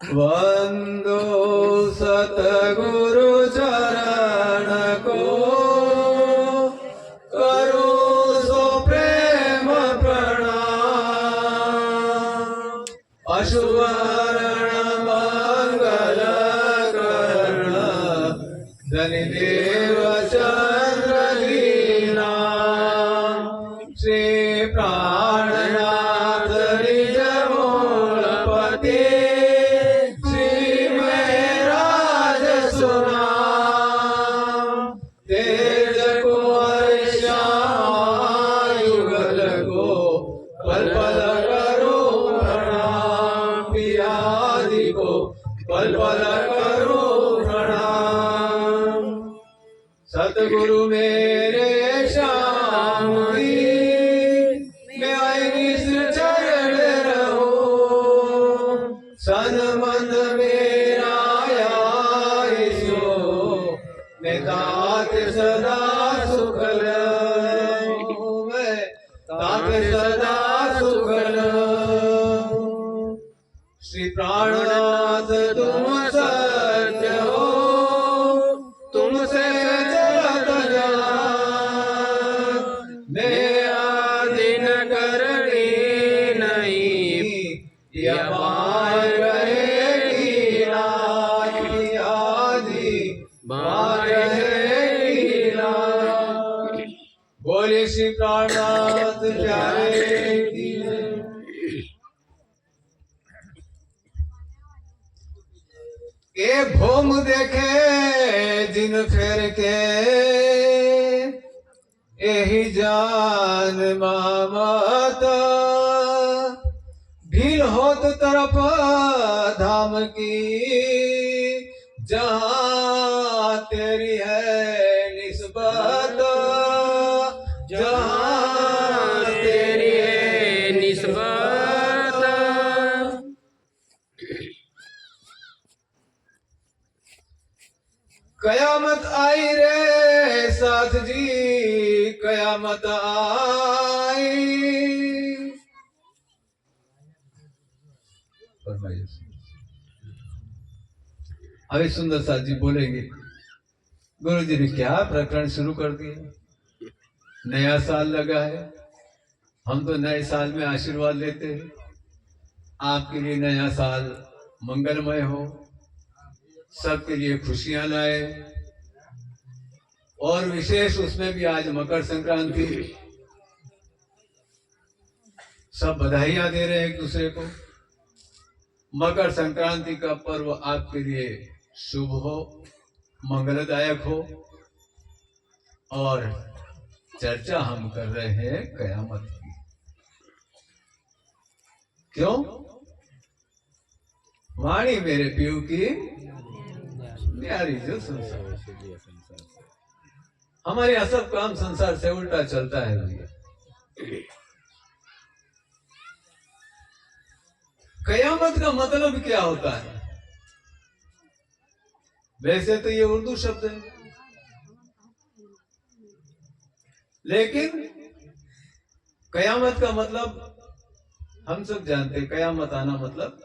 वंदो सतगुरु चरण को, करो सो प्रेम प्रणाम। अशुभरण मंगल करण धनि देव चंद्र दीना, श्री प्राणनाथ निज मूलपति, श्री महराज सुना। तेज को श्यायुगल को, पल पल करो प्रणाम। पियादि को पल पल करो प्रणाम। सतगुरु मेरे श्याम जी, मैं निज चरण रहो। सन मन मेरा आइसो, मैं तात सदा सुख लऊं। मैं तात सदा सुख लऊं। श्री प्राणनाथ तुम सत्य हो, तुमसे चलत जात। मैं आदिन करनी नहीं, यह बार रहेगी रात। आदि बार रहेगी रात। बोले श्री प्राणनाथ प्यारे की जय। ए भोम देखे जिन फेर के, एही जान मामत। भील होत तरफ धाम की, जहाँ तेरी है निस्बत। जहाँ तेरी है निस्बत। कयामत आई रे साथ जी, कयामत आई। अभी सुंदर साथ जी बोलेंगे। गुरु जी ने क्या प्रकरण शुरू कर दिया। नया साल लगा है, हम तो नए साल में आशीर्वाद लेते हैं। आपके लिए नया साल मंगलमय हो, सबके लिए खुशियां लाए। और विशेष उसमें भी आज मकर संक्रांति, सब बधाइयां दे रहे हैं एक दूसरे को। मकर संक्रांति का पर्व आपके लिए शुभ हो, मंगलदायक हो। और चर्चा हम कर रहे हैं कयामत की। क्यों? वाणी मेरे पीयू की न्यारी जो संसार। हमारे यहाँ सब काम संसार से उल्टा चलता है भैया। कयामत का मतलब क्या होता है? वैसे तो ये उर्दू शब्द है, लेकिन कयामत का मतलब हम सब जानते हैं। कयामत आना मतलब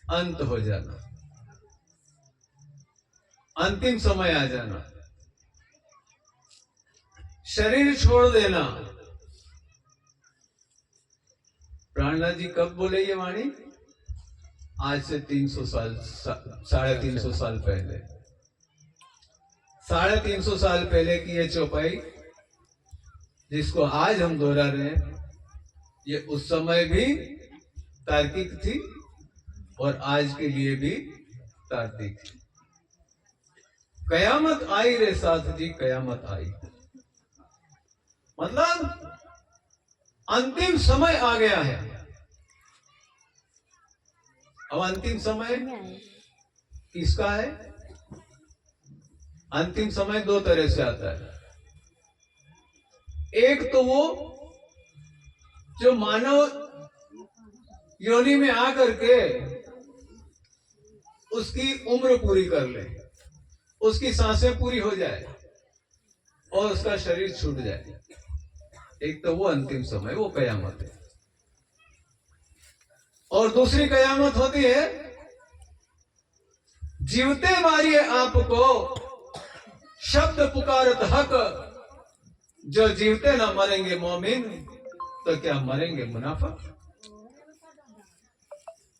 अंत हो जाना, अंतिम समय आ जाना, शरीर छोड़ देना। प्राणनाथ जी कब बोले ये वाणी? आज से 300 साल, 350 साल पहले। 350 साल पहले की ये चौपाई, जिसको आज हम दोहरा रहे हैं, ये उस समय भी तार्किक थी और आज के लिए भी तार्किक थी। कयामत आई रे साथ जी, कयामत आई मतलब अंतिम समय आ गया है। अब अंतिम समय किसका है? अंतिम समय दो तरह से आता है। एक तो वो जो मानव योनि में आकर के उसकी उम्र पूरी कर ले, उसकी सांसें पूरी हो जाए और उसका शरीर छूट जाए। एक तो वो अंतिम समय, वो कयामत है। और दूसरी कयामत होती है जीवते मारिए आपको, शब्द पुकारत हक। जो जीवते ना मरेंगे मोमिन, तो क्या मरेंगे मुनाफिक।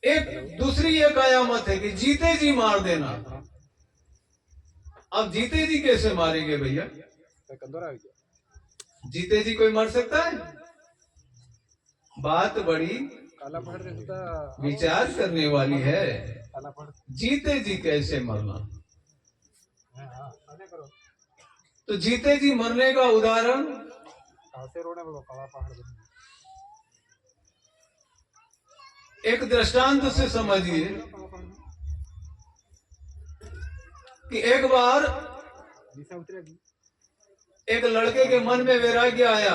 एक दूसरी ये कयामत है कि जीते जी मार देना। अब जीते जी कैसे मारेंगे भैया? जीते जी कोई मर सकता है? बात बड़ी विचार करने वाली है। जीते जी कैसे मरना? तो जीते जी मरने का उदाहरण एक दृष्टांत से समझिए कि एक बार एक लड़के के मन में वैराग्य आया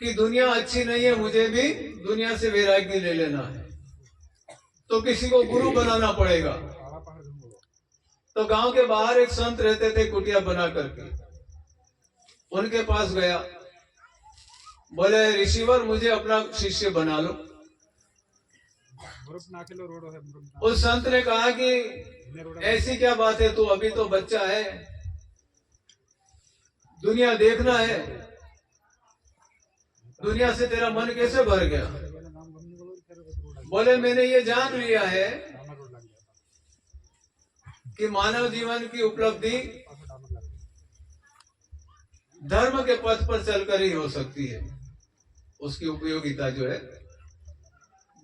कि दुनिया अच्छी नहीं है, मुझे भी दुनिया से वैराग्य ले लेना है, तो किसी को गुरु बनाना पड़ेगा। तो गांव के बाहर एक संत रहते थे कुटिया बना करके, उनके पास गया, बोले ऋषिवर मुझे अपना शिष्य बना लो। उस संत ने कहा कि ऐसी क्या बात है, तू अभी तो बच्चा है, दुनिया देखना है, दुनिया से तेरा मन कैसे भर गया? बोले मैंने ये जान लिया है कि मानव जीवन की उपलब्धि धर्म के पथ पर चलकर ही हो सकती है। उसकी उपयोगिता जो है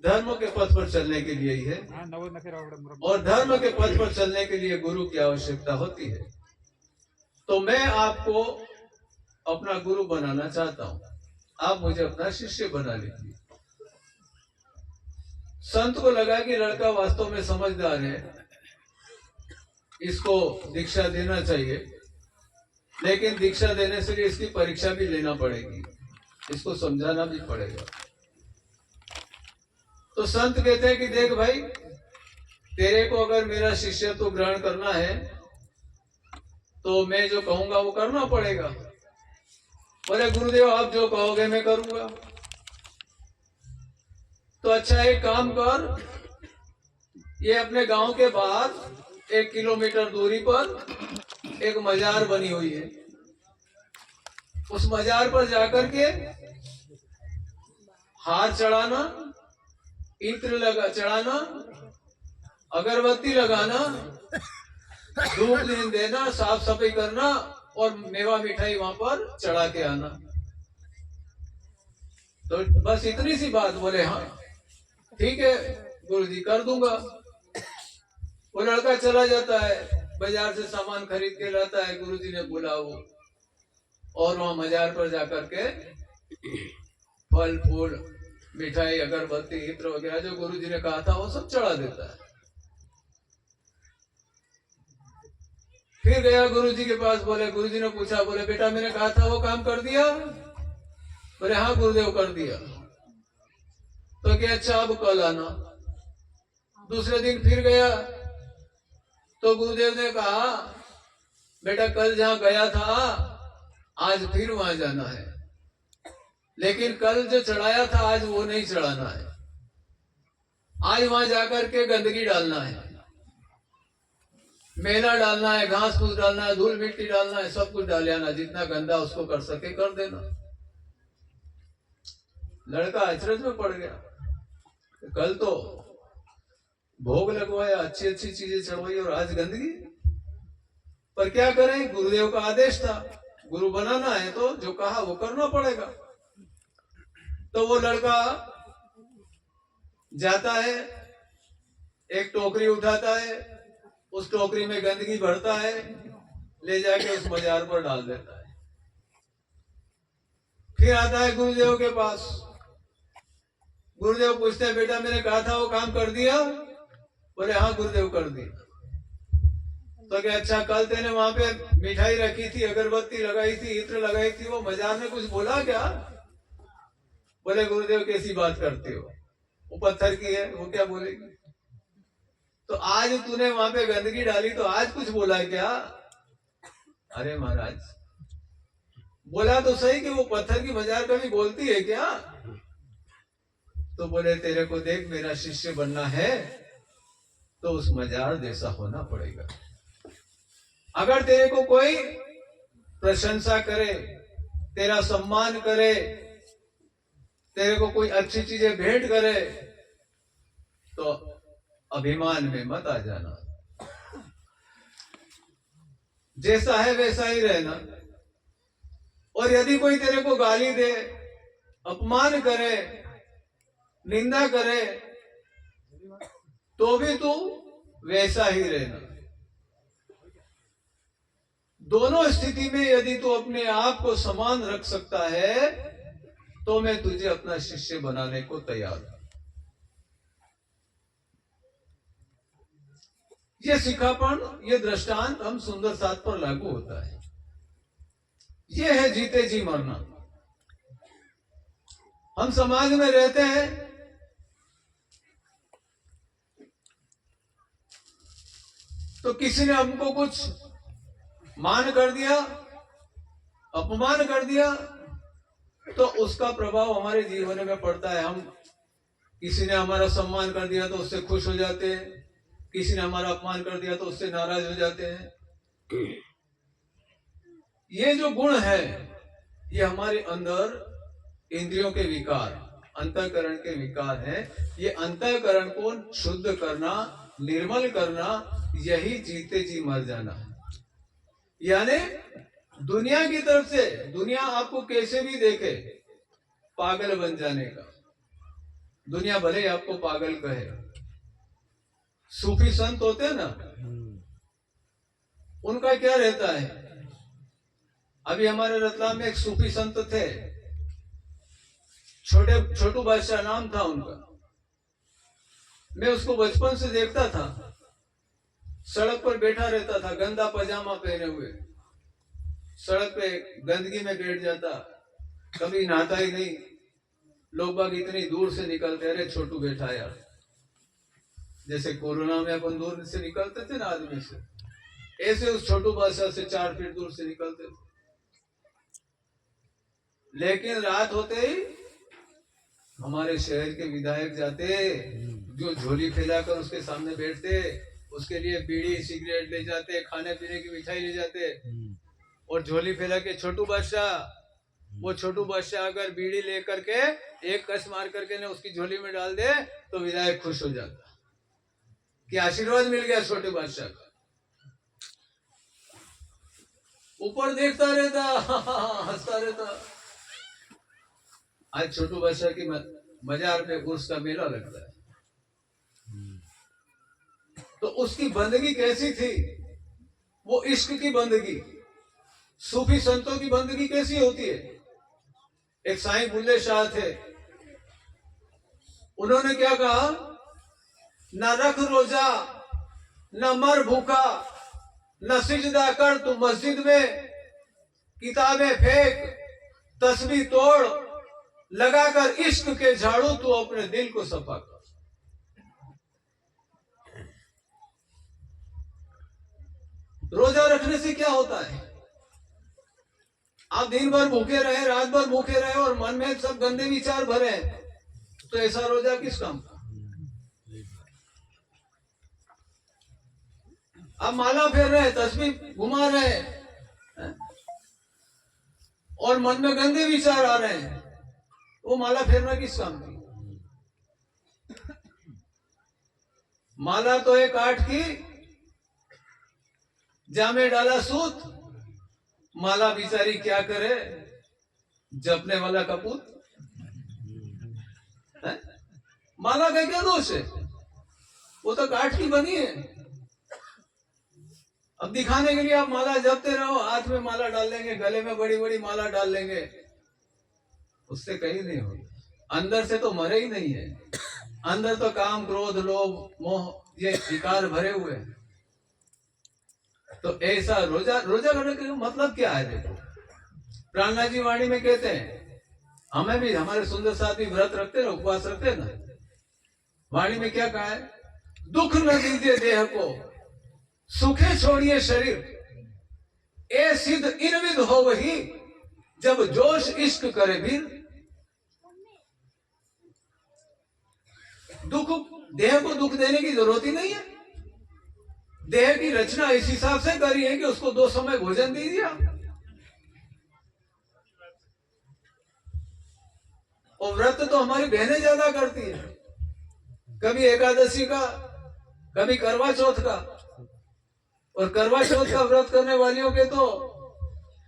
धर्म के पथ पर चलने के लिए ही है, और धर्म के पथ पर चलने के लिए गुरु की आवश्यकता होती है। तो मैं आपको अपना गुरु बनाना चाहता हूं, आप मुझे अपना शिष्य बना लीजिए। संत को लगा कि लड़का वास्तव में समझदार है, इसको दीक्षा देना चाहिए, लेकिन दीक्षा देने से इसकी परीक्षा भी लेना पड़ेगी, इसको समझाना भी पड़ेगा। तो संत कहते हैं कि देख भाई, तेरे को अगर मेरा शिष्यत्व ग्रहण करना है तो मैं जो कहूंगा वो करना पड़ेगा। बोले गुरुदेव आप जो कहोगे मैं करूंगा। तो अच्छा एक काम कर, ये अपने गांव के बाहर 1 किलोमीटर दूरी पर एक मजार बनी हुई है, उस मजार पर जाकर के हार चढ़ाना, इत्र चढ़ाना, अगरबत्ती लगाना, धूप दीन देना, साफ सफाई करना और मेवा मिठाई वहां पर चढ़ा के आना। तो बस इतनी सी बात। बोले हाँ ठीक है गुरुजी कर दूंगा। वो लड़का चला जाता है, बाजार से सामान खरीद के लाता है, गुरुजी ने बोला वो, और वहां मजार पर जाकर के फल फूल मिठाई अगरबत्ती इत्र वगैरह जो गुरुजी ने कहा था वो सब चढ़ा देता है। फिर गया गुरुजी के पास। बोले गुरुजी ने पूछा, बोले बेटा मैंने कहा था वो काम कर दिया? बोले हाँ गुरुदेव कर दिया। तो क्या अच्छा अब कल आना। दूसरे दिन फिर गया तो गुरुदेव ने कहा बेटा कल जहां गया था आज फिर वहां जाना है, लेकिन कल जो चढ़ाया था आज वो नहीं चढ़ाना है, आज वहां जाकर के गंदगी डालना है, मेला डालना है, घास फूस डालना है, धूल मिट्टी डालना है, सब कुछ डाल आना, जितना गंदा उसको कर सके कर देना। लड़का अचरज में पड़ गया, कल तो भोग लगवाया, अच्छी अच्छी चीजें चढ़वाई और आज गंदगी। पर क्या करें, गुरुदेव का आदेश था, गुरु बनाना है तो जो कहा वो करना पड़ेगा। तो वो लड़का जाता है, एक टोकरी उठाता है, उस टोकरी में गंदगी भरता है, ले जाके उस मजार पर डाल देता है। फिर आता है गुरुदेव के पास। गुरुदेव पूछते हैं बेटा मैंने कहा था वो काम कर दिया? बोले हाँ गुरुदेव कर दिया। तो क्या अच्छा कल तेने वहां पे मिठाई रखी थी, अगरबत्ती लगाई थी, इत्र लगाई थी, वो मजार में कुछ बोला क्या? बोले गुरुदेव कैसी बात करते हो, वो पत्थर की है, वो क्या बोलेगी। तो आज तूने वहां पे गंदगी डाली तो आज कुछ बोला क्या? अरे महाराज बोला तो सही कि वो पत्थर की मजार कभी बोलती है क्या? तो बोले तेरे को देख मेरा शिष्य बनना है तो उस मजार जैसा होना पड़ेगा। अगर तेरे को कोई प्रशंसा करे, तेरा सम्मान करे, तेरे को कोई अच्छी चीजें भेंट करे तो अभिमान में मत आ जाना, जैसा है वैसा ही रहना। और यदि कोई तेरे को गाली दे, अपमान करे, निंदा करे तो भी तू वैसा ही रहना। दोनों स्थिति में यदि तू अपने आप को समान रख सकता है तो मैं तुझे अपना शिष्य बनाने को तैयार हूं। ये सिखापन, ये दृष्टांत हम सुंदर साथ पर लागू होता है। ये है जीते जी मरना। हम समाज में रहते हैं, तो किसी ने हमको कुछ मान कर दिया, अपमान कर दिया, तो उसका प्रभाव हमारे जीवन में पड़ता है। हम, किसी ने हमारा सम्मान कर दिया तो उससे खुश हो जाते हैं, किसी ने हमारा अपमान कर दिया तो उससे नाराज हो जाते हैं। ये जो गुण है ये हमारे अंदर इंद्रियों के विकार, अंतःकरण के विकार हैं। ये अंतःकरण को शुद्ध करना, निर्मल करना, यही जीते जी मर जाना है। यानी दुनिया की तरफ से, दुनिया आपको कैसे भी देखे, पागल बन जाने का। दुनिया भले ही आपको पागल कहे। सूफी संत होते हैं ना, उनका क्या रहता है। अभी हमारे रतलाम में एक सूफी संत थे, छोटू बादशाह नाम था उनका। मैं उसको बचपन से देखता था, सड़क पर बैठा रहता था, गंदा पजामा पहने हुए, सड़क पे गंदगी में बैठ जाता, कभी नहाता ही नहीं। लोग बाग इतनी दूर से निकलते, अरे छोटू बैठा यार। जैसे कोरोना में अपन दूर से निकलते थे ना आदमी से, ऐसे उस छोटू बादशाह से 4 फीट दूर से निकलते थे। लेकिन रात होते ही हमारे शहर के विधायक जाते, जो झोली फैलाकर उसके सामने बैठते, उसके लिए बीड़ी सिगरेट ले जाते, खाने पीने की मिठाई ले जाते, और झोली फैला के छोटू बादशाह, वो छोटू बादशाह अगर बीड़ी लेकर के एक कस मार करके ने उसकी झोली में डाल दे तो विधायक खुश हो जाता कि आशीर्वाद मिल गया छोटे बादशाह का। ऊपर देखता रहता, हंसता रहता। आज छोटू बादशाह की मजार पे उर्स का मेला लगता है, तो उसकी बंदगी कैसी थी, वो इश्क की बंदगी। सूफी संतों की बंदगी कैसी होती है। एक साईं बुल्ले शाह थे, उन्होंने क्या कहा, न रख रोजा, न मर भूखा, न सिजदा कर तू मस्जिद में, किताबें फेंक, तस्बीह तोड़, लगाकर इश्क के झाड़ू तू अपने दिल को सफा कर। रोजा रखने से क्या होता है। आप दिन भर भूखे रहे, रात भर भूखे रहे और मन में सब गंदे विचार भरे, तो ऐसा रोजा किस काम का। आप माला फेर रहे, तस्बीह घुमा रहे और मन में गंदे विचार आ रहे हैं, वो माला फेरना किस काम की। माला तो एक काठ की, जामे डाला सूत, माला बिचारी क्या करे, जपने वाला कपूत है? माला का क्या दोष है, वो तो काठ की बनी है। अब दिखाने के लिए आप माला जपते रहो, हाथ में माला डाल लेंगे, गले में बड़ी बड़ी माला डाल लेंगे, उससे कहीं नहीं होगा। अंदर से तो मरे ही नहीं है, अंदर तो काम, क्रोध, लोभ, मोह, ये विकार भरे हुए हैं। तो ऐसा रोजा करने का मतलब क्या है। देखो, प्राणनाथ जी वाणी में कहते हैं, हमें भी, हमारे सुंदर साथ भी व्रत रखते ना, उपवास रखते ना। वाणी में क्या कहा है, दुख न दीजिए देह को, सुखे छोड़िए शरीर, ए सिद्ध इनविद हो वही, जब जोश इश्क करे भी। दुख, देह को दुख देने की जरूरत ही नहीं है। देह की रचना इस हिसाब से करी है कि उसको 2 समय भोजन दीजिए आप। और व्रत तो हमारी बहनें ज्यादा करती है, कभी एकादशी का, कभी करवा चौथ का। और करवा चौथ का व्रत करने वालियों के तो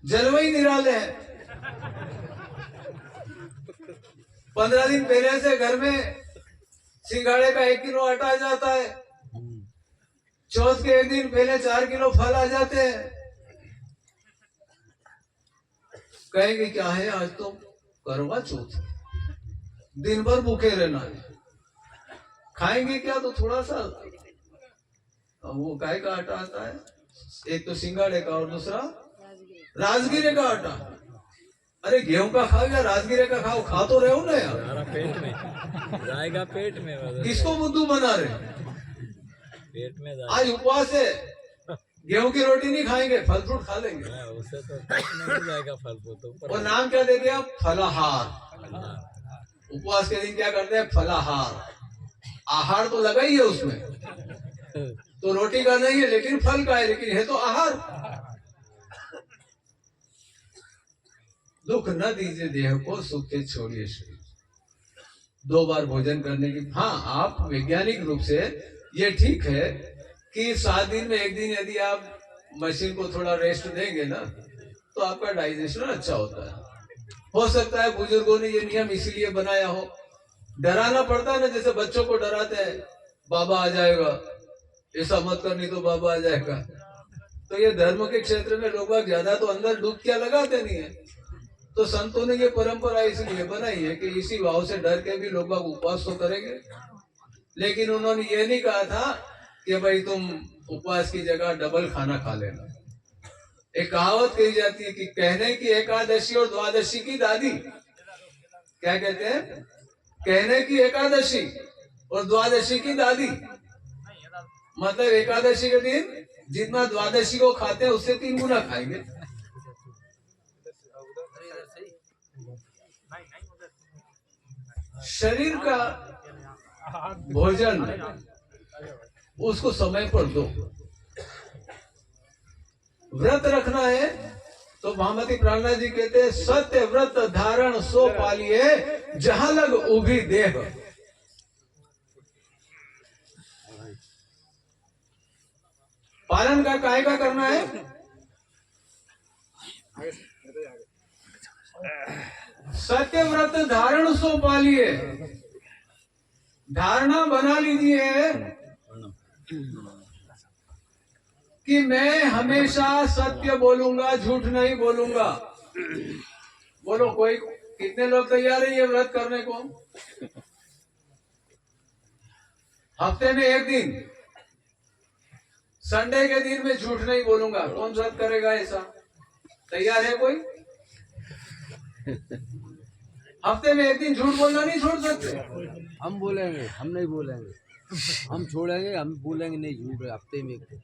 जलवे ही निराले हैं। 15 दिन पहले से घर में सिंघाड़े का 1 किलो आटा आ जाता है। चौथ के 1 दिन पहले 4 किलो फल आ जाते हैं। कहेंगे क्या है, आज तो करवा चौथ, दिन भर भूखे रहना है। खाएंगे क्या, तो थोड़ा सा वो गाय का आटा आता है, एक तो सिंगाड़े का और दूसरा राजगीरे का आटा। अरे गेहूं का खाओ या राजगीरे का खाओ, खा तो रहे हो ना यार, पेट में जाएगा, पेट में। किसको बुद्धू बना रहे, पेट में आज उपवास है, गेहूं की रोटी नहीं खाएंगे, फल फ्रूट खा लेंगे। उससे तो पेट में जाएगा फल फ्रूट तो। और नाम क्या दे दिया, फलाहार। उपवास के दिन क्या करते हैं, फलाहार। आहार तो लगा ही है उसमें, तो रोटी का नहीं है लेकिन फल का है, लेकिन है तो आहार। दुख न दीजिए देह को, सुख के छोड़िए शरीर। 2 बार भोजन करने की, हाँ आप वैज्ञानिक रूप से ये ठीक है कि 7 दिन में 1 दिन यदि आप मशीन को थोड़ा रेस्ट देंगे ना, तो आपका डाइजेशन अच्छा होता है। हो सकता है बुजुर्गों ने ये नियम इसलिए बनाया हो, डराना पड़ता है ना, जैसे बच्चों को डराते हैं, बाबा आ जाएगा, ऐसा मत कर नहीं तो बाबा आ जाएगा। तो ये धर्म के क्षेत्र में लोग ज्यादा तो अंदर डुबकियां लगाते नहीं है। तो संतों ने ये परंपरा इसलिए बनाई है कि इसी भाव से डर के भी लोग उपवास तो करेंगे। लेकिन उन्होंने ये नहीं कहा था कि भाई तुम उपवास की जगह डबल खाना खा लेना। एक कहावत कही जाती है कि कहने की एकादशी और द्वादशी की दादी, क्या कहते हैं, कहने की एकादशी और द्वादशी की दादी। मतलब एकादशी के दिन जितना द्वादशी को खाते हैं उससे 3 गुना खाएंगे। शरीर का भोजन उसको समय पर दो। व्रत रखना है तो महामती प्राणनाथ जी कहते हैं, सत्य व्रत धारण सो पालिए, जहां लग उभी देह। पालन का काय का करना है, सत्य व्रत धारण सो पालिए। धारणा बना लीजिए कि मैं हमेशा सत्य बोलूंगा, झूठ नहीं बोलूंगा। बोलो कोई, कितने लोग तैयार है ये व्रत करने को? हफ्ते में 1 दिन, संडे के दिन में झूठ नहीं बोलूंगा। कौन व्रत करेगा ऐसा? तैयार है कोई? हफ्ते में 1 दिन झूठ बोलना नहीं छोड़ सकते। हम बोलेंगे, हम नहीं बोलेंगे, हम छोड़ेंगे, हम बोलेंगे नहीं झूठ। हफ्ते में 1 दिन,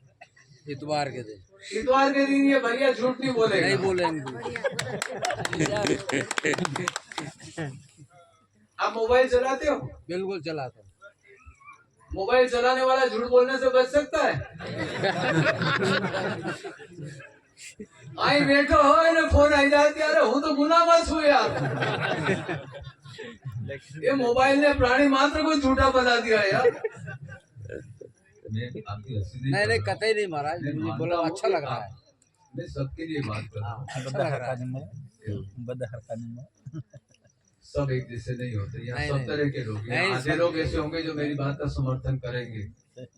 इतवार के दिन, इतवार के दिन ये भैया झूठ नहीं बोलेगा। नहीं बोलेंगे। आप मोबाइल चलाते हो? बिल्कुल चलाता हूँ। मोबाइल चलाने वाला झूठ बोलने से बच सकता है? आई बैठो हो इन्हें फोन आई जाती, अरे हूँ तो गुना मत हुए यार। ये मोबाइल ने प्राणी मात्र को झूठा बना दिया यार। नहीं नहीं, कतई नहीं महाराज, मुझे बोला अच्छा लग रहा है। मैं सबके लिए बात कर रहा हूँ। सब एक जैसे नहीं होते, यहाँ सब तरह के लोग हैं। आधे लोग ऐसे होंगे जो मेरी बात का समर्थन करेंगे,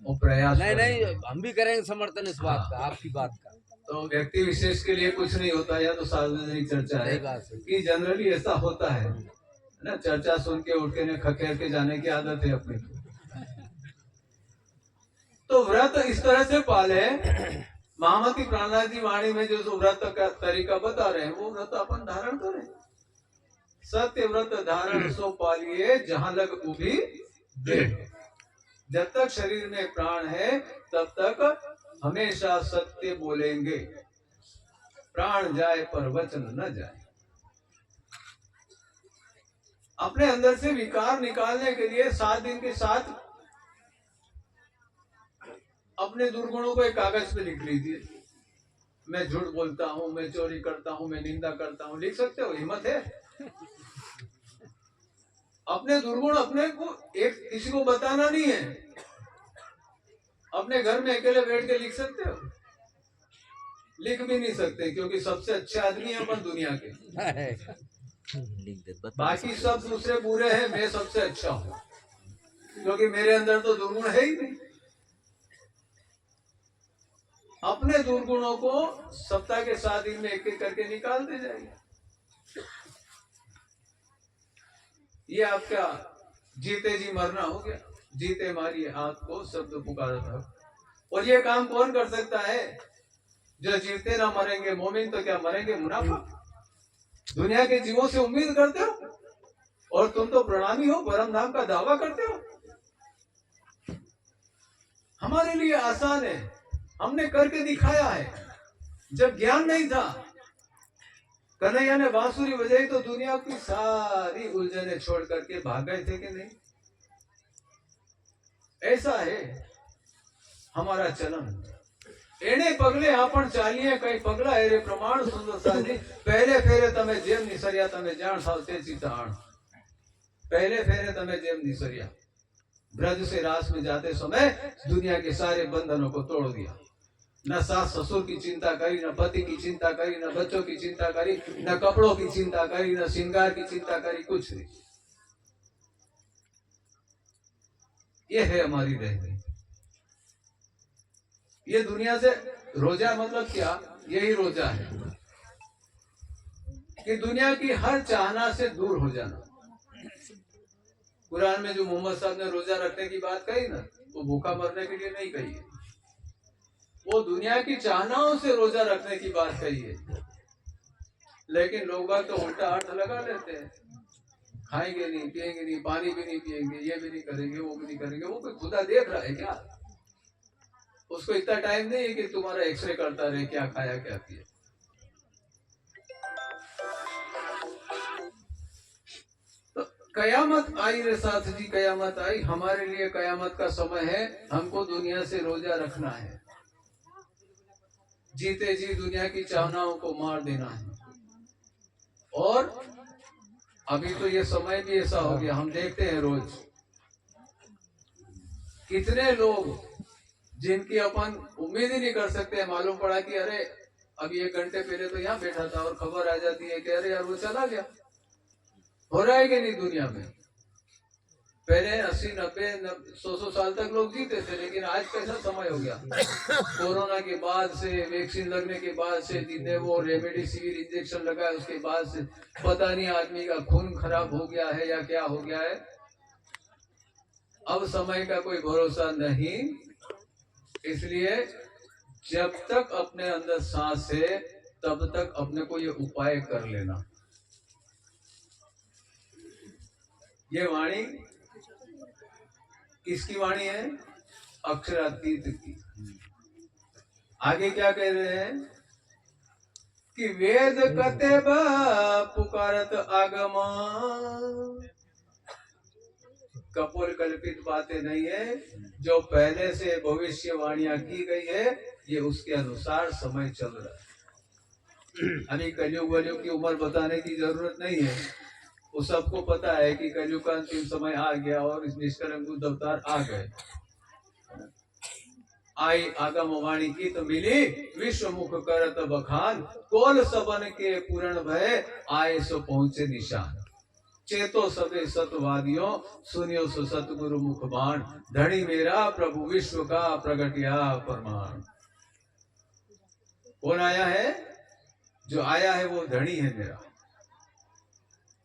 वो प्रयास नहीं, हम भी करेंगे समर्थन इस बात का, आपकी बात का। तो व्यक्ति विशेष के लिए कुछ नहीं होता, या तो सार्वजनिक चर्चा है कि जनरली ऐसा होता है ना, चर्चा सुन के उठ के खखेर के जाने की आदत है अपनी। तो व्रत इस तरह से पाले। महामती प्राणनाथ जी वाणी में जो व्रत का तरीका बता रहे हैं, वो व्रत अपन धारण करें। सत्य व्रत धारण सो पालिए, जहां लग उभी देह। जब तक शरीर में प्राण है तब तक हमेशा सत्य बोलेंगे। प्राण जाए पर वचन न जाए। अपने अंदर से विकार निकालने के लिए 7 दिन के साथ अपने दुर्गुणों को एक कागज पे लिख लीजिए। मैं झूठ बोलता हूं, मैं चोरी करता हूं, मैं निंदा करता हूं, लिख सकते हो? हिम्मत है? अपने दुर्गुण अपने को एक किसी को बताना नहीं है, अपने घर में अकेले बैठ के लिख सकते हो? लिख भी नहीं सकते, क्योंकि सबसे अच्छे आदमी है अपन दुनिया के। बाकी सब दूसरे बुरे हैं, मैं सबसे अच्छा हूं, क्योंकि मेरे अंदर तो दुर्गुण है ही नहीं। अपने दुर्गुणों को सप्ताह के 7 दिन में एक एक करके निकालते जाएंगे। ये आपका जीते जी मरना हो गया। जीते मारी आंख को शब्द पुकारा था। और ये काम कौन कर सकता है? जो जीते ना मरेंगे मोमिन, तो क्या मरेंगे मुनाफा? दुनिया के जीवों से उम्मीद करते हो और तुम तो प्रणामी हो, परम धाम का दावा करते हो। हमारे लिए आसान है, हमने करके दिखाया है। जब ज्ञान नहीं था, कन्हैया ने बांसुरी बजाई तो दुनिया की सारी उलझने छोड़ करके भाग गए थे कि नहीं? ऐसा है हमारा चलन। एने पगले आपण चालिए, कई पगला एरे प्रमाण सुंदर साजी। पहले फेरे तमे जेम निसरिया, तमे जान साव तेजी ताण। पहले फेरे तमे जेम निसरिया। ब्रज से रास में जाते समय दुनिया के सारे बंधनों को तोड़ दिया। न सास ससुर की चिंता करी, न पति की चिंता करी, न बच्चों की चिंता करी, न कपड़ों की चिंता करी, न श्रृंगार की चिंता करी, कुछ नहीं। ये है हमारी रहनी। ये दुनिया से रोजा मतलब क्या? यही रोजा है कि दुनिया की हर चाहना से दूर हो जाना। कुरान में जो मोहम्मद साहब ने रोजा रखने की बात कही ना, वो भूखा मरने के लिए नहीं कही है, वो दुनिया की चाहनाओं से रोजा रखने की बात कही है। लेकिन लोग बाग तो उल्टा अर्थ लगा लेते हैं। खाएंगे नहीं, पिएंगे नहीं, पानी भी नहीं पिएंगे, ये भी नहीं करेंगे, वो भी नहीं करेंगे। वो कोई खुदा देख रहा है क्या? उसको इतना टाइम नहीं है कि तुम्हारा एक्सरे करता रहे क्या खाया क्या पिया। तो कयामत आई रे साथ जी, कयामत आई। हमारे लिए कयामत का समय है। हमको दुनिया से रोजा रखना है। जीते जी दुनिया की चाहनाओं को मार देना है। और अभी तो ये समय भी ऐसा हो गया, हम देखते हैं रोज कितने लोग जिनकी अपन उम्मीद ही नहीं कर सकते। मालूम पड़ा कि अरे अभी 1 घंटे पहले तो यहाँ बैठा था और खबर आ जाती है कि अरे यार वो चला गया। हो रहा है कि नहीं दुनिया में? पहले 80, 90, 100 साल तक लोग जीते थे, लेकिन आज कैसा समय हो गया। कोरोना के बाद से, वैक्सीन लगने के बाद से, जितने वो रेमडेसिविर इंजेक्शन लगा है उसके बाद से पता नहीं आदमी का खून खराब हो गया है या क्या हो गया है। अब समय का कोई भरोसा नहीं। इसलिए जब तक अपने अंदर सांस है तब तक अपने को ये उपाय कर लेना। ये वाणी किसकी वाणी है? अक्षरातीत की। आगे क्या कह रहे हैं कि वेद कते पुकारत आगमा। कपोल कल्पित बातें नहीं है, जो पहले से भविष्यवाणियां की गई है, ये उसके अनुसार समय चल रहा है। अभी कलयुग वलयुग की उम्र बताने की जरूरत नहीं है। वो सबको पता है कि कलयुग का अंतिम समय आ गया और इस निष्कलंक बुद्ध अवतार आ गए। आई आगम वाणी की तो मिली, विश्व मुख करत बखान। कोल सबन के पूर्ण भय, आए सो पहुंचे निशान। चेतो सबे सतवादियों, सुनियो सो सतगुरु मुख बाण। धनी मेरा प्रभु विश्व का, प्रगटिया प्रमाण। कौन आया है? जो आया है वो धनी है मेरा,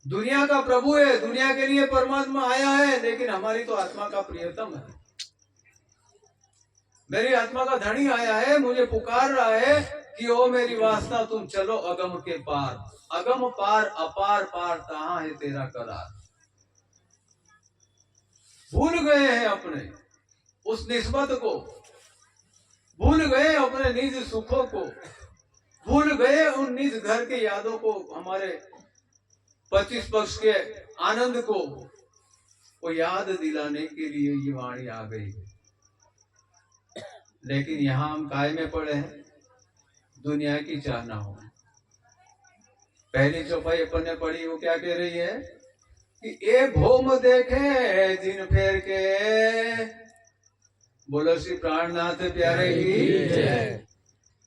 दुनिया का प्रभु है। दुनिया के लिए परमात्मा आया है, लेकिन हमारी तो आत्मा का प्रियतम है। मेरी आत्मा का धनी आया है, मुझे पुकार रहा है कि ओ मेरी वासना तुम चलो अगम के पार। अगम पार अपार पार, कहाँ है तेरा करार। भूल गए हैं अपने उस निस्बत को, भूल गए अपने निज सुखों को, भूल गए उन निज घर के यादों को। हमारे 25 पक्ष के आनंद को वो याद दिलाने के लिए ये वाणी आ गई। लेकिन यहाँ हम काय में पड़े हैं, दुनिया की चाहना हो। पहली चौपाई अपन ने पढ़ी, वो क्या कह रही है कि ए भोम देखे जिन फेर के, बोलो श्री प्राणनाथ प्यारे की जय।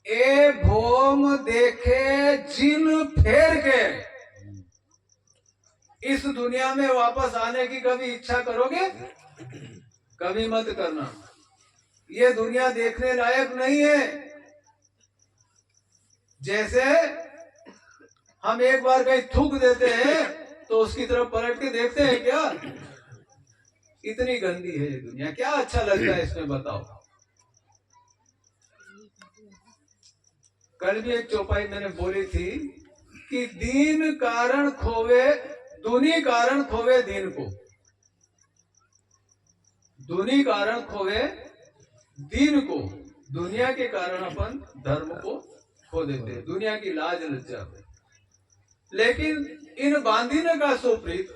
ए भोम देखे जिन फेर के, इस दुनिया में वापस आने की कभी इच्छा करोगे? कभी मत करना। ये दुनिया देखने लायक नहीं है। जैसे हम एक बार कहीं थूक देते हैं तो उसकी तरफ पलट के देखते हैं क्या? इतनी गंदी है ये दुनिया, क्या अच्छा लगता है इसमें बताओ। कल भी एक चौपाई मैंने बोली थी कि दीन कारण खोवे, दुनी कारण खोवे दीन को, दुनी कारण खोवे दीन को। दुनिया के कारण अपन धर्म को खो देते हैं, दुनिया की लाज लज्जा पे। लेकिन इन बांधीने का सुप्रीत,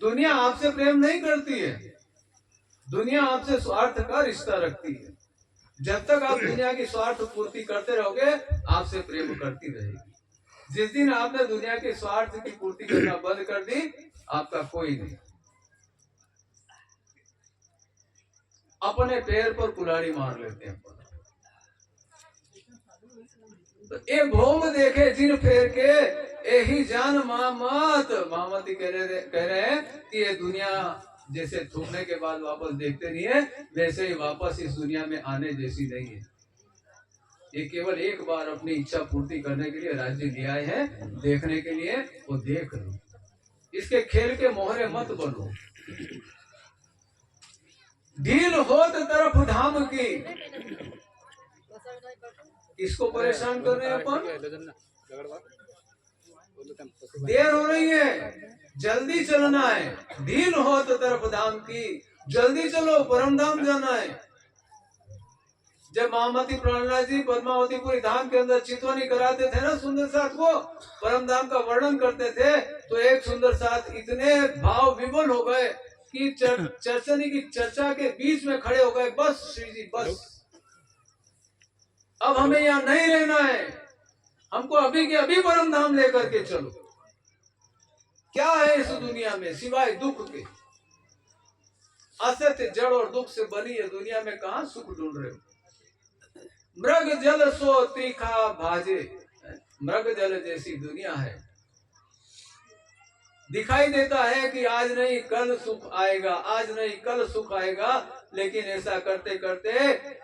दुनिया आपसे प्रेम नहीं करती है, दुनिया आपसे स्वार्थ का रिश्ता रखती है। जब तक आप दुनिया की स्वार्थ पूर्ति करते रहोगे, आपसे प्रेम करती रहेगी। जिस दिन आपने दुनिया के स्वार्थ की पूर्ति करना बंद कर दी, आपका कोई नहीं। अपने पैर पर कुल्हाड़ी मार लेते हैं। तो ए भोम देखे जिन फेर के, यही जान मामत। मामती कह रहे हैं कि ये दुनिया जैसे थूकने के बाद वापस देखते नहीं है, वैसे ही वापस इस दुनिया में आने जैसी नहीं है। ये केवल एक बार अपनी इच्छा पूर्ति करने के लिए राज्य ले आए हैं, देखने के लिए। वो देख लो, इसके खेल के मोहरे मत बनो। ढील होत तरफ धाम की, किसको परेशान कर रहे हैं अपन? देर हो रही है, जल्दी चलना है। ढील होत तरफ धाम की, जल्दी चलो, परम धाम जाना है। जब महामती प्राणनाथ जी पद्मावतीपुरी धाम के अंदर चितवनी कराते थे ना सुंदर साथ को, परम धाम का वर्णन करते थे, तो एक सुंदर साथ इतने भाव विवल हो गए कि चर्चनी की चर्चा के बीच में खड़े हो गए। बस श्री जी बस, अब हमें यहाँ नहीं रहना है, हमको अभी के अभी परम धाम लेकर के चलो। क्या है इस दुनिया में सिवाय दुख के? असत्य जड़ और दुख से बनी है दुनिया में, कहाँ सुख ढूंढ रहे हो? मृग जल सो तीखा भाजे, मृग जल जैसी दुनिया है। दिखाई देता है कि आज नहीं कल सुख आएगा, आज नहीं कल सुख आएगा, लेकिन ऐसा करते करते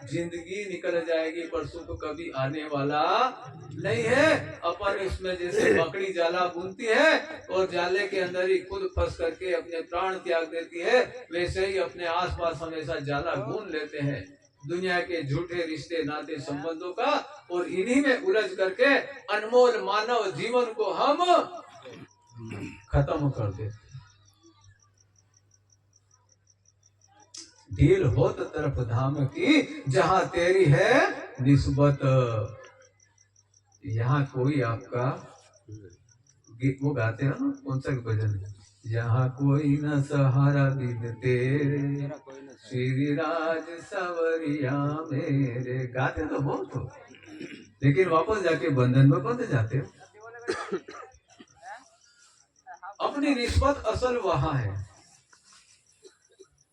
जिंदगी निकल जाएगी, पर सुख कभी आने वाला नहीं है। अपन इसमें जैसे मकड़ी जाला बुनती है और जाले के अंदर ही खुद फंस करके अपने प्राण त्याग देती है, वैसे ही अपने आसपास हमेशा जाला बुन लेते हैं दुनिया के झूठे रिश्ते नाते संबंधों का, और इन्हीं में उलझ करके अनमोल मानव जीवन को हम खत्म कर देते। ढील होत तरफ धाम की, जहां तेरी है निस्बत। यहाँ कोई आपका वो गाते हैं ना, कौन सा भजन? यहाँ कोई न सहारा बिन तेरे, श्री राज सवरिया मेरे। गाते तो बहुत हो, लेकिन वापस जाके बंधन में बंध जाते हो। अपनी निस्बत असल वहां है,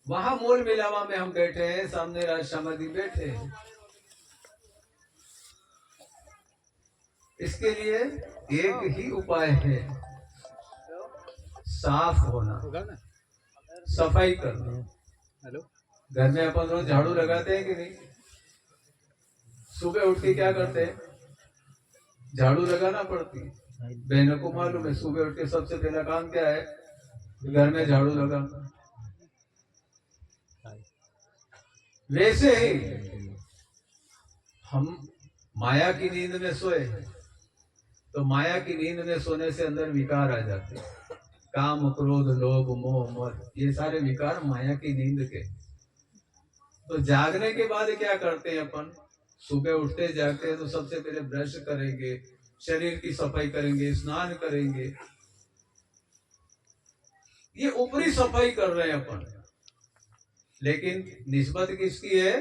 वहां मोल मिलावा में हम बैठे हैं, सामने राजसमाधि बैठे हैं। इसके लिए एक ही उपाय है, साफ होना, सफाई करना। घर में अपन रोज झाड़ू लगाते हैं कि नहीं? सुबह उठ के क्या करते हैं? झाड़ू लगाना पड़ती है। बहनों को मालूम है, सुबह उठ के सबसे पहला काम क्या है? घर में झाड़ू लगाना। वैसे ही हम माया की नींद में सोए, तो माया की नींद में सोने से अंदर विकार आ जाते हैं, काम क्रोध लोभ मोह मद, ये सारे विकार माया की नींद के। तो जागने के बाद क्या करते हैं अपन? सुबह उठते जागते हैं तो सबसे पहले ब्रश करेंगे, शरीर की सफाई करेंगे, स्नान करेंगे, ये ऊपरी सफाई कर रहे हैं अपन, लेकिन निस्बत किसकी है?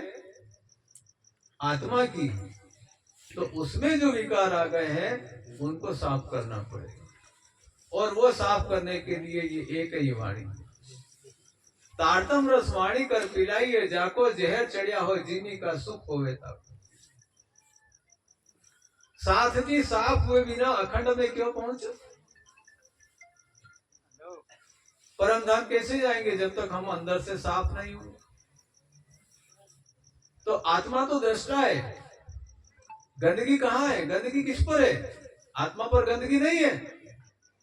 आत्मा की। तो उसमें जो विकार आ गए हैं उनको साफ करना पड़ेगा, और वो साफ करने के लिए ये एक ही वाणी, तारतम रस वाणी कर पिलाइए, जाको जहर चढ़िया हो जीनी का सुख होवे तब। साथ जी साफ हुए बिना अखंड में क्यों पहुंचे? परम धाम कैसे जाएंगे जब तक हम अंदर से साफ नहीं हुए? तो आत्मा तो दृष्टा है, गंदगी कहाँ है? गंदगी किस पर है? आत्मा पर गंदगी नहीं है,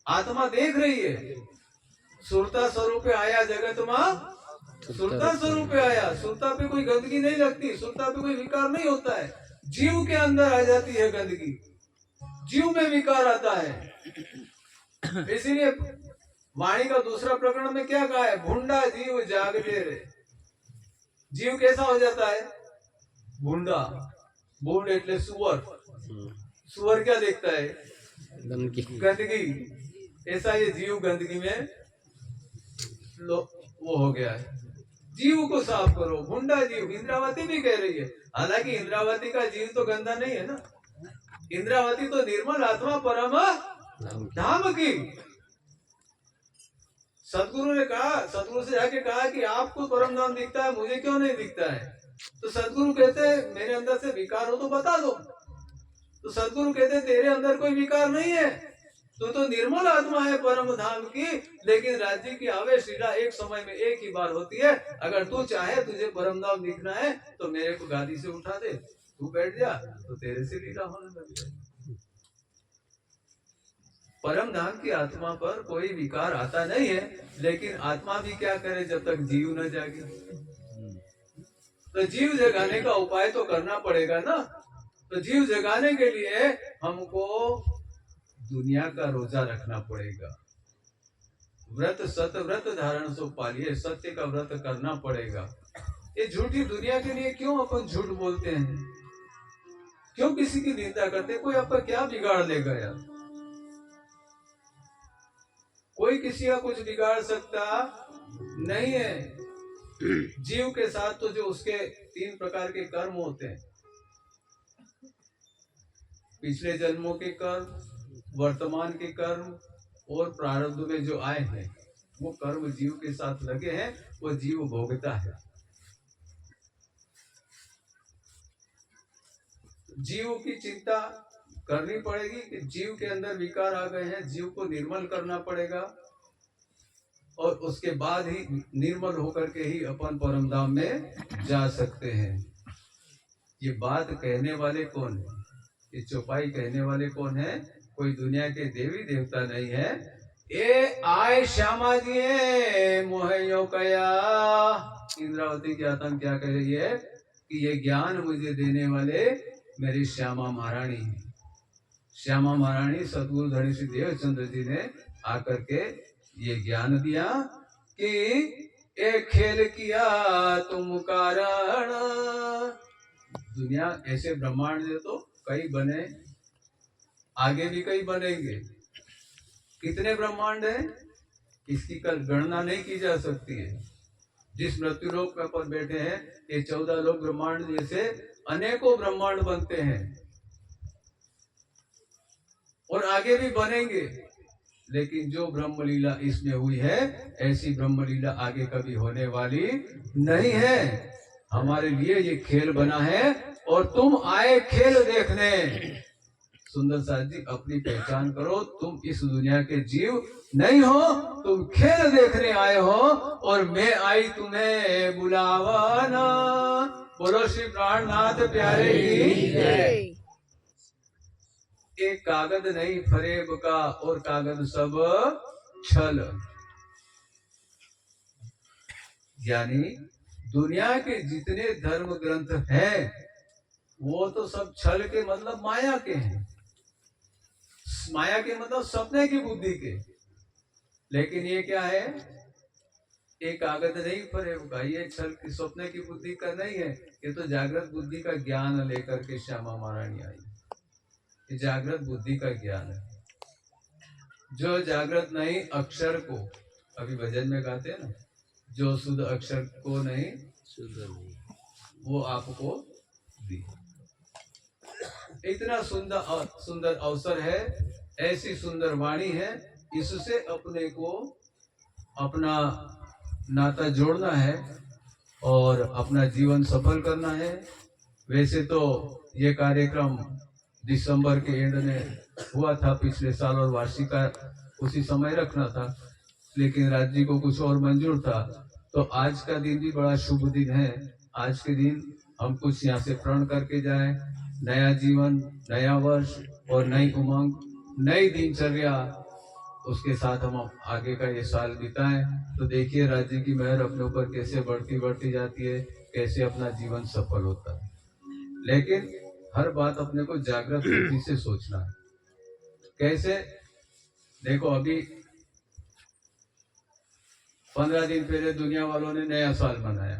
आत्मा देख रही है। सुरता स्वरूप आया जगत मां, सुरता स्वरूप आया, सुरता पे कोई गंदगी नहीं लगती, सुरता पे कोई विकार नहीं होता है। जीव के अंदर आ जाती है गंदगी, जीव में विकार आता है। इसीलिए वाणी का दूसरा प्रकरण में क्या कहा है? भूंडा जीव जागते रे। जीव कैसा हो जाता है? भूंडा। भूंड એટલે सुअर। सुअर क्या देखता है? गंदगी। ऐसा ये जीव गंदगी में वो हो गया है। जीव को साफ करो। भूंडा जीव, इंद्रावती भी कह रही है। हालांकि इंद्रावती का जीव तो गंदा नहीं है ना, इंद्रावती तो निर्मल आत्मा परम धाम की। सदगुरु ने कहा, सदगुरु से जाके कहा कि आपको परम धाम दिखता है, मुझे क्यों नहीं दिखता है? तो सदगुरु कहते हैं मेरे अंदर से विकार हो तो बता दो। तो सदगुरु कहते हैं तेरे अंदर कोई विकार नहीं है, तू तो निर्मल आत्मा है परम धाम की। लेकिन राज्य की आवेश लीला एक समय में एक ही बार होती है। अगर तू चाहे तुझे परम धाम दिखना है तो मेरे को गादी से उठा दे, तू बैठ जा, तो तेरे से लीला होने लग जाए। परम धाम की आत्मा पर कोई विकार आता नहीं है, लेकिन आत्मा भी क्या करे जब तक जीव न जागे? तो जीव जगाने का उपाय तो करना पड़ेगा ना। तो जीव जगाने के लिए हमको दुनिया का रोजा रखना पड़ेगा। व्रत सत व्रत धारण सो पालिए, सत्य का व्रत करना पड़ेगा। ये झूठी दुनिया के लिए क्यों अपन झूठ बोलते हैं? क्यों किसी की निंदा करते? कोई आपका क्या बिगाड़ लेगा यार? कोई किसी का कुछ बिगाड़ सकता नहीं है। जीव के साथ तो जो उसके 3 प्रकार के कर्म होते हैं, पिछले जन्मों के कर्म, वर्तमान के कर्म और प्रारब्ध में जो आए हैं, वो कर्म जीव के साथ लगे हैं, वो जीव भोगता है। जीव की चिंता करनी पड़ेगी कि जीव के अंदर विकार आ गए हैं, जीव को निर्मल करना पड़ेगा, और उसके बाद ही निर्मल होकर के ही अपन परम धाम में जा सकते हैं। ये बात कहने वाले कौन है? ये चौपाई कहने वाले कौन है? कोई दुनिया के देवी देवता नहीं है। ए आय श्यामा जी मोहयो कया। इंद्रावती की आत्मा क्या कह रही है कि ये ज्ञान मुझे देने वाले मेरी श्यामा महारानी है। श्यामा महारानी सतगुरु धनी श्री देवचंद्र जी ने आकर के ये ज्ञान दिया कि एक खेल किया तुम कारण। दुनिया ऐसे ब्रह्मांड में तो कई बने, आगे भी कई बनेंगे। कितने ब्रह्मांड हैं इसकी कल गणना नहीं की जा सकती है। जिस मृत्युलोक पर बैठे हैं, ये 14 लोक ब्रह्मांड जैसे अनेकों ब्रह्मांड बनते हैं और आगे भी बनेंगे। लेकिन जो ब्रह्म लीला इसमें हुई है, ऐसी ब्रह्म लीला आगे कभी होने वाली नहीं है। हमारे लिए ये खेल बना है और तुम आए खेल देखने। सुंदर साथ जी, अपनी पहचान करो। तुम इस दुनिया के जीव नहीं हो, तुम खेल देखने आए हो और मैं आई तुम्हें बुलावाना। बोलो श्री प्राणनाथ प्यारे की। एक कागज नहीं फरेब का और कागज सब छल। यानी दुनिया के जितने धर्म ग्रंथ हैं वो तो सब छल के मतलब माया के हैं। माया के मतलब सपने की बुद्धि के। लेकिन ये क्या है? एक कागज नहीं फरेब का, ये छल की सपने की बुद्धि का नहीं है। ये तो जागृत बुद्धि का ज्ञान लेकर के श्यामा महारानी आई। ये जागृत बुद्धि का ज्ञान है। जो जागृत नहीं अक्षर को, अभी भजन में गाते हैं ना, जो शुद्ध अक्षर को नहीं सुंदर नहीं। वो आपको दी। इतना सुंदर सुंदर अवसर है, ऐसी सुंदर वाणी है, इससे अपने को अपना नाता जोड़ना है और अपना जीवन सफल करना है। वैसे तो ये कार्यक्रम दिसंबर के एंड में हुआ था पिछले साल और वार्षिका उसी समय रखना था, लेकिन राज्य जी को कुछ और मंजूर था। तो आज का दिन भी बड़ा शुभ दिन है। आज के दिन हम कुछ यहाँ से प्रण करके जाएं, नया जीवन, नया वर्ष और नई उमंग, नई दिनचर्या, उसके साथ हम आगे का ये साल बिताएं। तो देखिए राज्य की मेहर अपने ऊपर कैसे बढ़ती बढ़ती जाती है, कैसे अपना जीवन सफल होता है। लेकिन हर बात अपने को जागृत बुद्धि से सोचना है। कैसे? देखो अभी 15 दिन पहले दुनिया वालों ने नया साल मनाया,